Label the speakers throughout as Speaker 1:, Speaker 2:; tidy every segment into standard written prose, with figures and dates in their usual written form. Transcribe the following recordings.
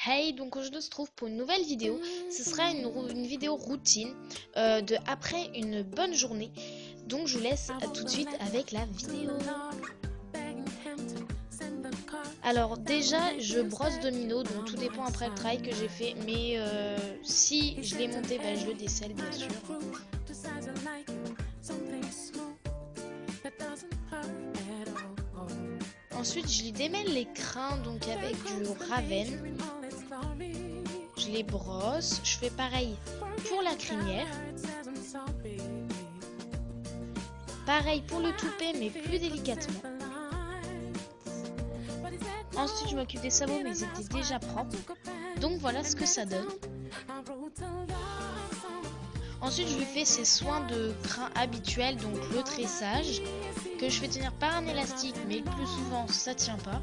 Speaker 1: Hey, donc aujourd'hui on se trouve pour une nouvelle vidéo. Ce sera une vidéo routine de après une bonne journée. Donc je vous laisse tout de suite avec la vidéo. Alors déjà je brosse domino, donc tout dépend après le travail que j'ai fait. Mais si je l'ai monté, bah, je le décèle bien sûr. Ensuite je lui démêle les crins donc avec du Raven. Je les brosse, je fais pareil pour la crinière. Pareil pour le toupet mais plus délicatement. Ensuite je m'occupe des sabots mais ils étaient déjà propres. Donc voilà ce que ça donne. Ensuite je lui fais ses soins de crin habituels, donc le tressage, que je fais tenir par un élastique mais le plus souvent ça tient pas.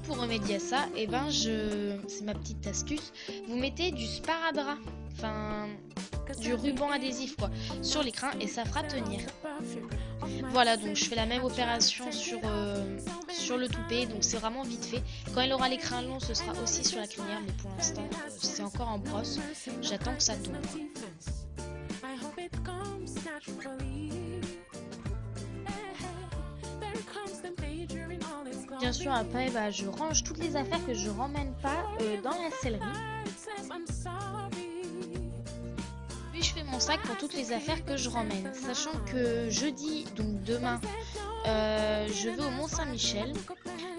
Speaker 1: Pour remédier à ça, et ben c'est ma petite astuce, vous mettez du sparadrap, enfin du ruban adhésif quoi, sur les crins et ça fera tenir. Voilà, donc je fais la même opération sur le toupet, donc c'est vraiment vite fait. Quand il aura les crins longs, ce sera aussi sur la crinière, mais pour l'instant c'est encore en brosse, j'attends que ça tombe. Bien sûr, après, bah, je range toutes les affaires que je ramène pas dans la sellerie. Puis je fais mon sac pour toutes les affaires que je ramène. Sachant que jeudi, donc demain, je vais au Mont-Saint-Michel.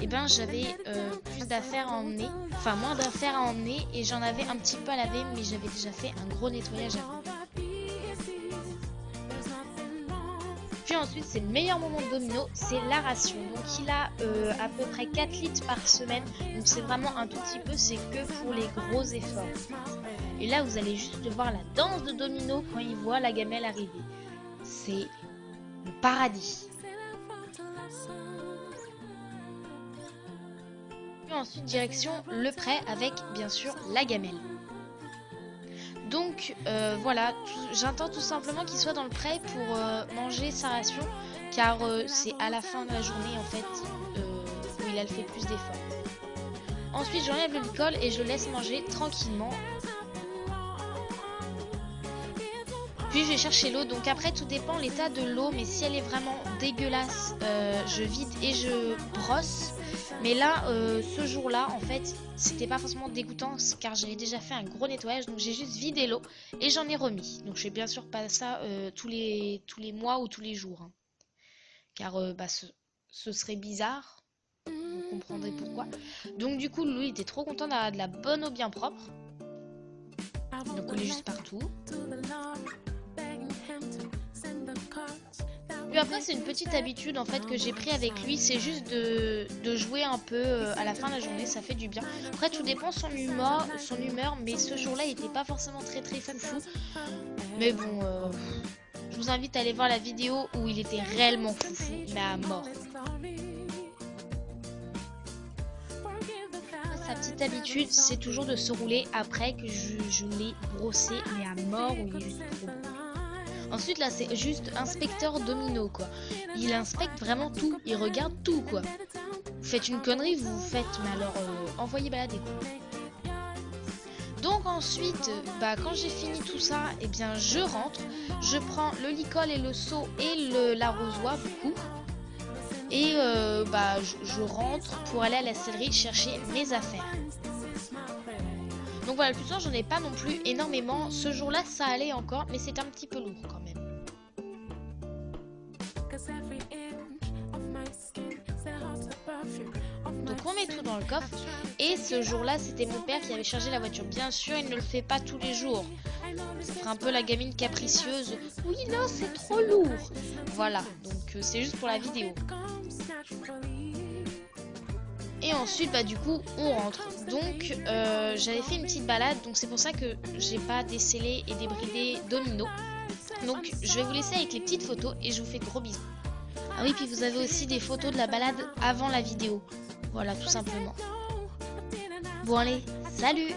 Speaker 1: Et ben j'avais plus d'affaires à emmener, enfin moins d'affaires à emmener, et j'en avais un petit peu à laver, mais j'avais déjà fait un gros nettoyage avant. Puis ensuite, c'est le meilleur moment de domino, c'est la ration. Donc il a à peu près 4 litres par semaine. Donc c'est vraiment un tout petit peu, c'est que pour les gros efforts. Et là, vous allez juste voir la danse de domino quand il voit la gamelle arriver. C'est le paradis. Puis ensuite, direction le prêt avec bien sûr la gamelle. Donc voilà, j'attends tout simplement qu'il soit dans le prêt pour manger sa ration, car c'est à la fin de la journée en fait où il a fait plus d'efforts. Ensuite j'enlève le licol et je le laisse manger tranquillement. Puis je vais chercher l'eau, donc après tout dépend l'état de l'eau, mais si elle est vraiment dégueulasse, je vide et je brosse. Mais là, ce jour-là, en fait, c'était pas forcément dégoûtant car j'avais déjà fait un gros nettoyage, donc j'ai juste vidé l'eau et j'en ai remis. Donc je fais bien sûr pas ça tous les mois ou tous les jours, hein. Car bah, ce serait bizarre, vous comprendrez pourquoi. Donc du coup, lui était trop content d'avoir de la bonne eau bien propre. Donc on est juste partout. Puis après c'est une petite habitude en fait que j'ai pris avec lui, c'est juste de jouer un peu à la fin de la journée, ça fait du bien. Après tout dépend son humeur, mais ce jour-là il était pas forcément très foufou. Mais bon, je vous invite à aller voir la vidéo où il était réellement foufou, mais à mort. Sa petite habitude c'est toujours de se rouler après que je l'ai brossé, mais à mort, où il est juste trop beau. Ensuite là c'est juste inspecteur domino quoi. Il inspecte vraiment tout, il regarde tout quoi. Vous faites une connerie, vous faites, mais alors envoyez balader quoi. Donc ensuite, bah, quand j'ai fini tout ça, et bien je rentre, je prends le licol et le seau et l'arrosoir du coup. Et bah, je rentre pour aller à la sellerie chercher mes affaires. Donc voilà, le plus souvent j'en ai pas non plus énormément. Ce jour-là ça allait encore, mais c'est un petit peu lourd quand même. Donc on met tout dans le coffre. Et ce jour-là c'était mon père qui avait chargé la voiture. Bien sûr il ne le fait pas tous les jours. Ça ferait un peu la gamine capricieuse. Oui non c'est trop lourd. Voilà, donc c'est juste pour la vidéo. Et ensuite bah du coup on rentre. Donc j'avais fait une petite balade, donc c'est pour ça que j'ai pas décellé et débridé domino. Donc je vais vous laisser avec les petites photos et je vous fais de gros bisous. Ah oui, puis vous avez aussi des photos de la balade avant la vidéo. Voilà, tout simplement. Bon allez, salut!